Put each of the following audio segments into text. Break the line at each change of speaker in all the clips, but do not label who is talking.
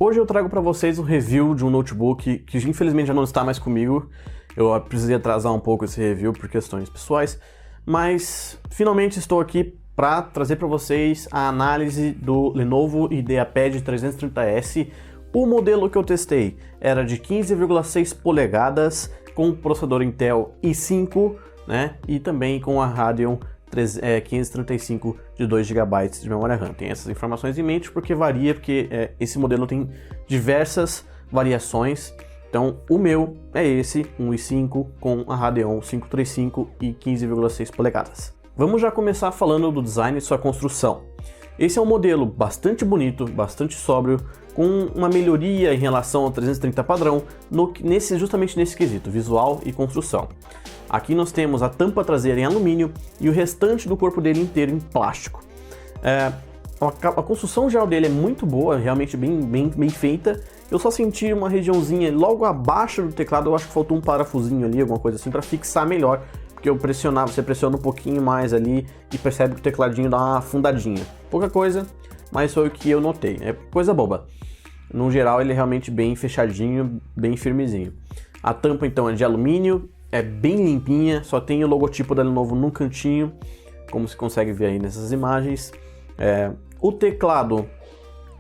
Hoje eu trago para vocês um review de um notebook que infelizmente já não está mais comigo. Eu precisei atrasar um pouco esse review por questões pessoais, mas finalmente estou aqui para trazer para vocês a análise do Lenovo IdeaPad 330S. O modelo que eu testei era de 15,6 polegadas com processador Intel i5, né, e também com a Radeon 535 de 2 GB de memória RAM. Tem essas informações em mente porque varia, porque esse modelo tem diversas variações. Então o meu é esse, um i5 com a Radeon 535 e 15,6 polegadas. Vamos já começar falando do design e sua construção. Esse é um modelo bastante bonito, bastante sóbrio, com uma melhoria em relação ao 330 padrão, justamente nesse quesito, visual e construção. Aqui nós temos a tampa traseira em alumínio e o restante do corpo dele inteiro em plástico. A construção geral dele é muito boa, realmente bem feita. Eu só senti uma regiãozinha logo abaixo do teclado, eu acho que faltou um parafusinho ali, alguma coisa assim, para fixar melhor. Porque você pressiona um pouquinho mais ali e percebe que o tecladinho dá uma afundadinha. Pouca coisa, mas foi o que eu notei. É coisa boba. No geral ele é realmente bem fechadinho, bem firmezinho. A tampa então é de alumínio, é bem limpinha, só tem o logotipo da Lenovo no cantinho, como se consegue ver aí nessas imagens. O teclado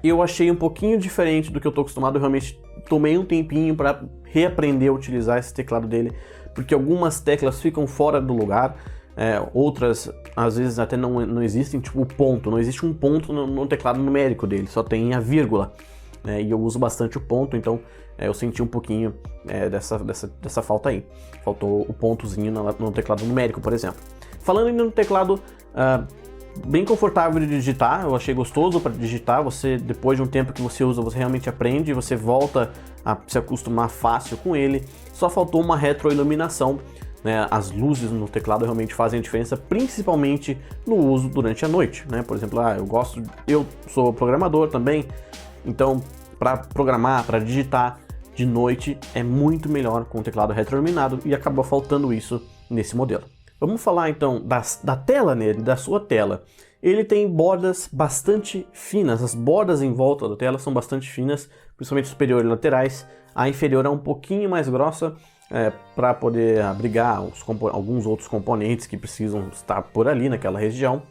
eu achei um pouquinho diferente do que eu estou acostumado, eu realmente tomei um tempinho para reaprender a utilizar esse teclado dele, porque algumas teclas ficam fora do lugar, outras às vezes até não existem, tipo o ponto, não existe um ponto no teclado numérico dele, só tem a vírgula, e eu uso bastante o ponto, então eu senti um pouquinho dessa falta aí, faltou o pontozinho no teclado numérico, por exemplo. Falando ainda no teclado, bem confortável de digitar, eu achei gostoso para digitar, depois de um tempo que você usa, você realmente aprende, você volta a se acostumar fácil com ele. Só faltou uma retroiluminação, né? As luzes no teclado realmente fazem a diferença, principalmente no uso durante a noite, né? Por exemplo, eu sou programador também, então para programar, para digitar de noite é muito melhor com o teclado retroiluminado e acabou faltando isso nesse modelo. Vamos falar então da tela nele, da sua tela. Ele tem bordas bastante finas, as bordas em volta da tela são bastante finas, principalmente superior e laterais. A inferior é um pouquinho mais grossa, para poder abrigar alguns outros componentes que precisam estar por ali naquela região.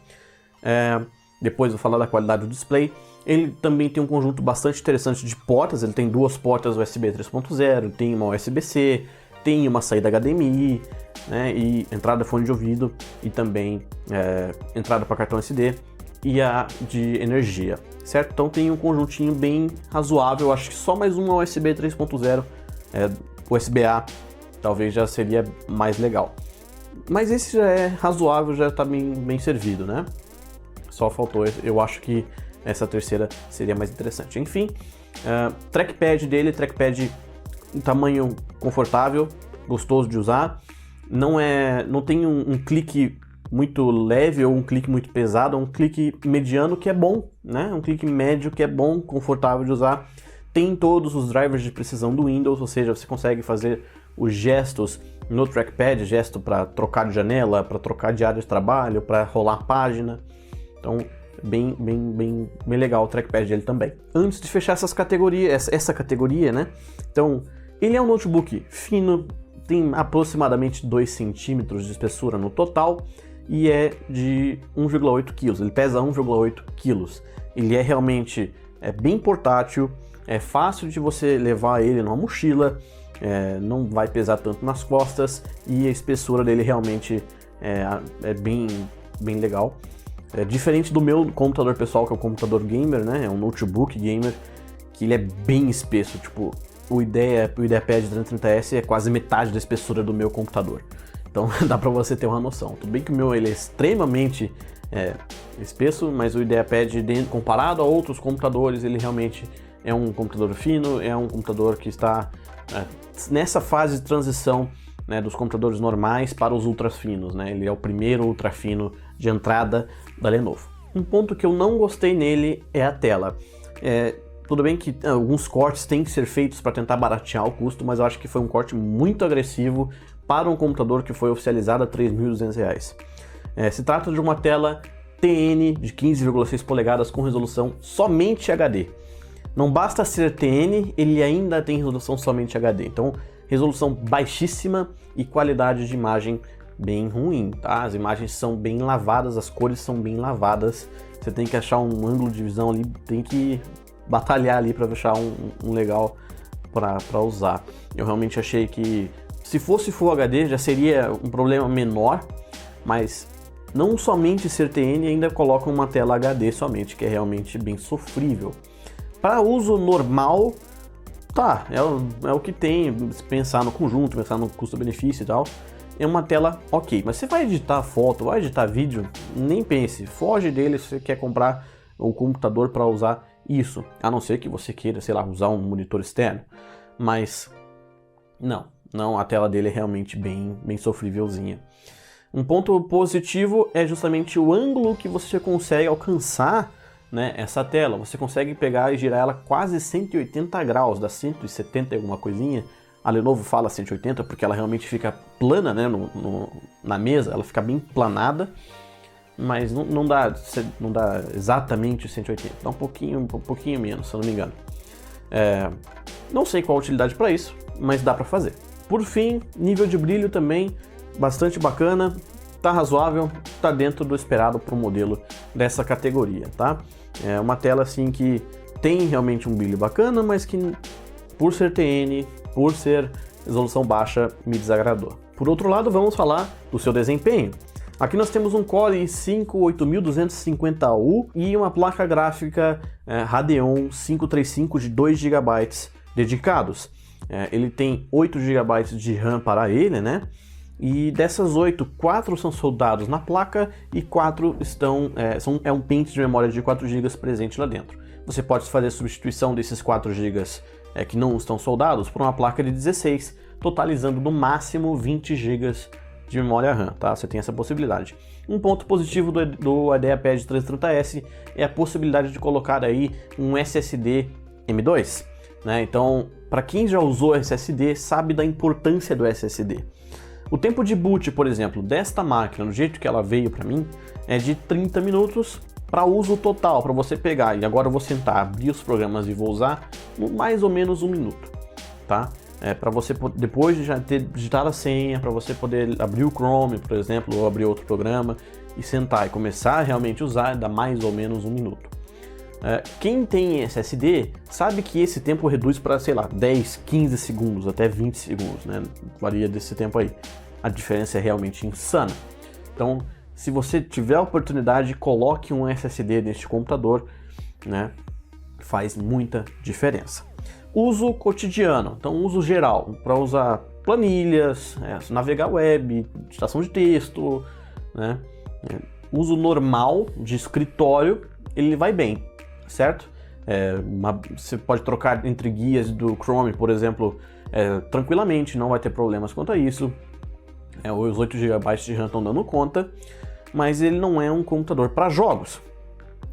Depois vou falar da qualidade do display. Ele também tem um conjunto bastante interessante de portas, ele tem duas portas USB 3.0, tem uma USB-C, tem uma saída HDMI, né, e entrada fone de ouvido e também entrada para cartão SD e a de energia, certo? Então tem um conjuntinho bem razoável, acho que só mais uma USB 3.0, USB-A talvez já seria mais legal. Mas esse já é razoável, já está bem servido, né? Só faltou, eu acho que essa terceira seria mais interessante. Enfim, trackpad dele, em tamanho confortável, gostoso de usar. Não tem um clique muito leve ou um clique muito pesado, é um clique mediano que é bom, né? Um clique médio que é bom, confortável de usar. Tem todos os drivers de precisão do Windows, ou seja, você consegue fazer os gestos no trackpad, gesto para trocar de janela, para trocar de área de trabalho, para rolar a página. Então, bem legal o trackpad dele também. Antes de fechar essa categoria, né? Então, ele é um notebook fino, tem aproximadamente 2 centímetros de espessura no total e é de 1,8 kg. Ele pesa 1,8 kg. Ele é realmente bem portátil, é fácil de você levar ele numa mochila, não vai pesar tanto nas costas e a espessura dele realmente é bem legal. Diferente do meu computador pessoal, que é um computador gamer, né? É um notebook gamer, que ele é bem espesso, tipo, o IdeaPad 330S é quase metade da espessura do meu computador. Então dá pra você ter uma noção. Tudo bem que o meu ele é extremamente espesso, mas o IdeaPad, comparado a outros computadores, ele realmente é um computador fino, é um computador que está nessa fase de transição, né, dos computadores normais para os ultra finos, né? Ele é o primeiro ultra fino de entrada da Lenovo. Um ponto que eu não gostei nele é a tela. Tudo bem que alguns cortes têm que ser feitos para tentar baratear o custo, mas eu acho que foi um corte muito agressivo para um computador que foi oficializado a R$ 3.200. Se trata de uma tela TN de 15,6 polegadas com resolução somente HD. Não basta ser TN, ele ainda tem resolução somente HD. Então, resolução baixíssima e qualidade de imagem bem ruim, tá? As imagens são bem lavadas, as cores são bem lavadas. Você tem que achar um ângulo de visão ali, tem que batalhar ali para achar um legal para usar. Eu realmente achei que se fosse Full HD já seria um problema menor, mas não somente ser TN, ainda coloca uma tela HD somente, que é realmente bem sofrível. Para uso normal, tá, é o que tem, se pensar no conjunto, pensar no custo-benefício e tal, é uma tela ok. Mas você vai editar foto, vai editar vídeo, nem pense, foge dele se você quer comprar o computador para usar isso, a não ser que você queira, sei lá, usar um monitor externo, mas não, a tela dele é realmente bem sofrívelzinha. Um ponto positivo é justamente o ângulo que você consegue alcançar, né, essa tela. Você consegue pegar e girar ela quase 180 graus, dá 170 e alguma coisinha. A Lenovo fala 180 porque ela realmente fica plana, né, na mesa, ela fica bem planada, mas não dá exatamente 180, dá um pouquinho menos, se eu não me engano. Não sei qual a utilidade para isso, mas dá para fazer. Por fim, nível de brilho também bastante bacana, tá razoável, tá dentro do esperado para um modelo dessa categoria, tá? É uma tela assim que tem realmente um brilho bacana, mas que por ser TN, por ser resolução baixa, me desagradou. Por outro lado, vamos falar do seu desempenho. Aqui nós temos um Core i5 8250U e uma placa gráfica Radeon 535 de 2 GB dedicados. Ele tem 8 GB de RAM para ele, né? E dessas 8, 4 são soldados na placa e 4 é um pente de memória de 4 GB presente lá dentro. Você pode fazer substituição desses 4 GB que não estão soldados por uma placa de 16, totalizando no máximo 20 GB de memória RAM, tá? Você tem essa possibilidade. Um ponto positivo do IdeaPad 330S é a possibilidade de colocar aí um SSD M2, né? Então, para quem já usou SSD, sabe da importância do SSD. O tempo de boot, por exemplo, desta máquina, do jeito que ela veio para mim, é de 30 minutos para uso total, para você pegar e agora eu vou sentar, abrir os programas e vou usar mais ou menos 1 minuto, tá? Para você, depois de já ter digitado a senha, para você poder abrir o Chrome, por exemplo, ou abrir outro programa e sentar e começar a realmente usar, dá mais ou menos 1 minuto. Quem tem SSD sabe que esse tempo reduz para, sei lá, 10, 15 segundos, até 20 segundos, né? Varia desse tempo aí. A diferença é realmente insana. Então, se você tiver a oportunidade, coloque um SSD neste computador, né? Faz muita diferença. Uso cotidiano, então uso geral, para usar planilhas, navegar web, digitação de texto, né? Uso normal de escritório, ele vai bem, certo? Você pode trocar entre guias do Chrome, por exemplo, tranquilamente, não vai ter problemas quanto a isso. Os 8 GB de RAM estão dando conta, mas ele não é um computador para jogos.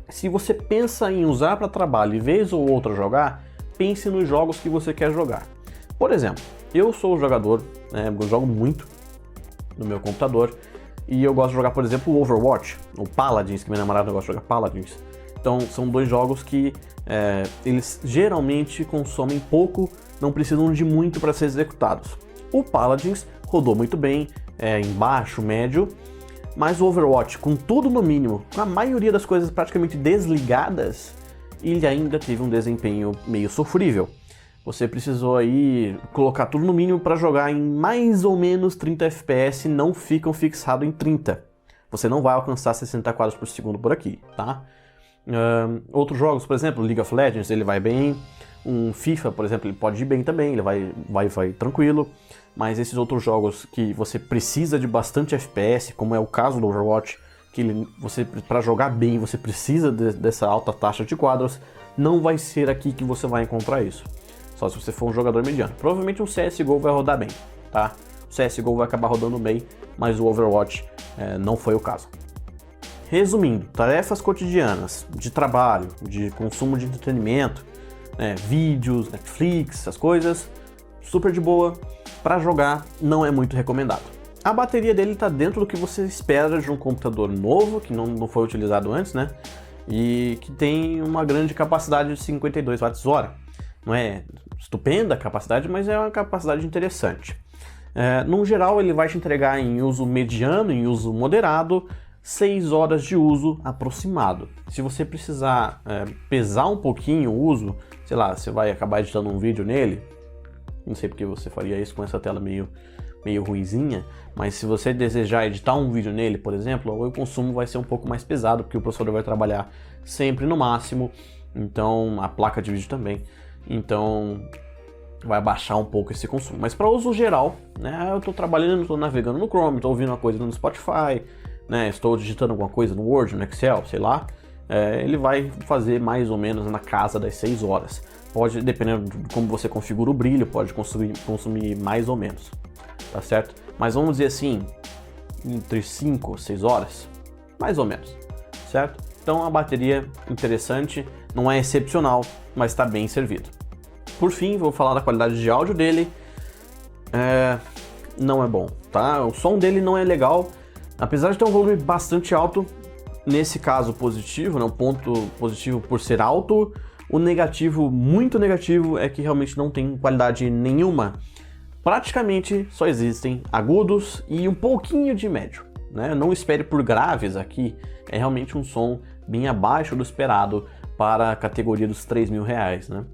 Se você pensa em usar para trabalho e vez ou outra jogar, pense nos jogos que você quer jogar. Por exemplo, eu sou um jogador, eu jogo muito no meu computador e eu gosto de jogar, por exemplo, o Overwatch, o Paladins, que minha namorada gosta de jogar Paladins. Então são 2 jogos que eles geralmente consomem pouco, não precisam de muito para ser executados. O Paladins rodou muito bem, em baixo, médio, mas o Overwatch, com tudo no mínimo, com a maioria das coisas praticamente desligadas, ele ainda teve um desempenho meio sofrível. Você precisou aí colocar tudo no mínimo para jogar em mais ou menos 30 FPS, não ficam fixados em 30. Você não vai alcançar 60 quadros por segundo por aqui, tá? Outros jogos, por exemplo, League of Legends, ele vai bem. Um FIFA, por exemplo, ele pode ir bem também, ele vai tranquilo. Mas esses outros jogos que você precisa de bastante FPS, como é o caso do Overwatch, que você, para jogar bem, você precisa dessa alta taxa de quadros, não vai ser aqui que você vai encontrar isso. Só se você for um jogador mediano. Provavelmente um CSGO vai rodar bem, tá? O CSGO vai acabar rodando bem, mas o Overwatch não foi o caso. Resumindo, tarefas cotidianas, de trabalho, de consumo de entretenimento, vídeos, Netflix, essas coisas, super de boa. Para jogar, não é muito recomendado. A bateria dele está dentro do que você espera de um computador novo, que não foi utilizado antes, né? e que tem uma grande capacidade de 52 watts-hora. Não é estupenda a capacidade, mas é uma capacidade interessante. No geral, ele vai te entregar em uso mediano, em uso moderado, 6 horas de uso aproximado. Se você precisar pesar um pouquinho o uso, sei lá, você vai acabar editando um vídeo nele, não sei porque você faria isso com essa tela meio ruinzinha, mas se você desejar editar um vídeo nele, por exemplo, o consumo vai ser um pouco mais pesado, porque o processador vai trabalhar sempre no máximo, então a placa de vídeo também, então vai baixar um pouco esse consumo. Mas para uso geral, né, eu estou trabalhando, estou navegando no Chrome, estou ouvindo uma coisa no Spotify, né, estou digitando alguma coisa no Word, no Excel, sei lá, ele vai fazer mais ou menos na casa das 6 horas. Pode, dependendo de como você configura o brilho, pode consumir mais ou menos, tá certo? Mas vamos dizer assim, entre 5 e 6 horas, mais ou menos, certo? Então a bateria interessante, não é excepcional, mas está bem servido. Por fim, vou falar da qualidade de áudio dele. Não é bom, tá? O som dele não é legal, apesar de ter um volume bastante alto. Nesse caso positivo, né? Um ponto positivo por ser alto. O negativo, muito negativo, é que realmente não tem qualidade nenhuma. Praticamente só existem agudos e um pouquinho de médio, né? Não espere por graves aqui, é realmente um som bem abaixo do esperado para a categoria dos R$3.000, né?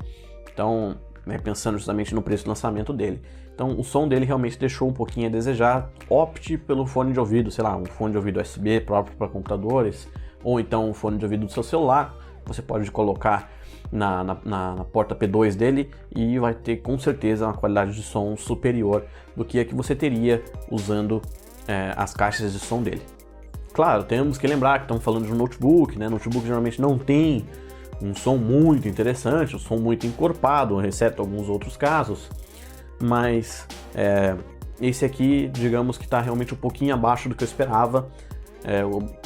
Então, pensando justamente no preço de lançamento dele. Então, o som dele realmente deixou um pouquinho a desejar. Opte pelo fone de ouvido, sei lá, um fone de ouvido USB próprio para computadores, ou então um fone de ouvido do seu celular. Você pode colocar na porta P2 dele e vai ter com certeza uma qualidade de som superior do que a que você teria usando as caixas de som dele. Claro, temos que lembrar que estamos falando de um notebook, né? Notebook geralmente não tem um som muito interessante, um som muito encorpado, exceto alguns outros casos, mas esse aqui, digamos que está realmente um pouquinho abaixo do que eu esperava.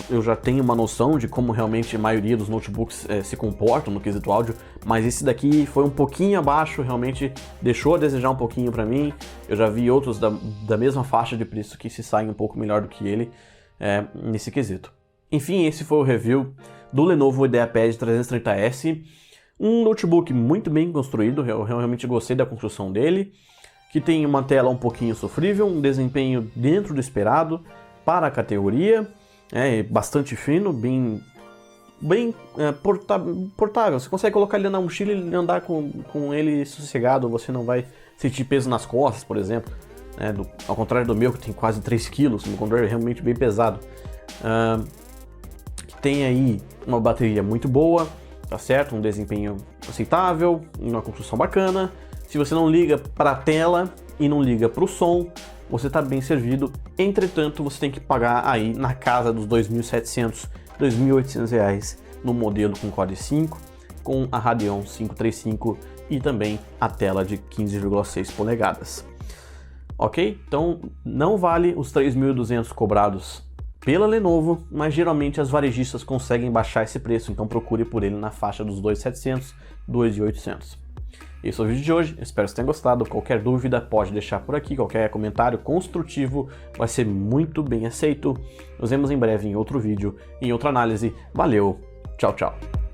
Eu já tenho uma noção de como realmente a maioria dos notebooks se comportam no quesito áudio, mas esse daqui foi um pouquinho abaixo, realmente deixou a desejar um pouquinho para mim. Eu já vi outros da mesma faixa de preço que se saem um pouco melhor do que ele nesse quesito. Enfim, esse foi o review do Lenovo IdeaPad 330S, um notebook muito bem construído, eu realmente gostei da construção dele, que tem uma tela um pouquinho sofrível, um desempenho dentro do esperado para a categoria, bastante fino, bem portável. Você consegue colocar ele na mochila e andar com ele sossegado, você não vai sentir peso nas costas, por exemplo, ao contrário do meu, que tem quase 3 kg, o meu controle é realmente bem pesado. Tem aí uma bateria muito boa, tá certo? Um desempenho aceitável, uma construção bacana. Se você não liga para a tela e não liga para o som, você está bem servido. Entretanto, você tem que pagar aí na casa dos R$2.700, R$2.800 no modelo com Core 5, com a Radeon 535 e também a tela de 15,6 polegadas. Ok? Então não vale os 3.200 cobrados pela Lenovo, mas geralmente as varejistas conseguem baixar esse preço, então procure por ele na faixa dos 2.700, 2.800. Esse é o vídeo de hoje, espero que vocês tenham gostado. Qualquer dúvida pode deixar por aqui, qualquer comentário construtivo vai ser muito bem aceito. Nos vemos em breve em outro vídeo, em outra análise. Valeu, tchau, tchau!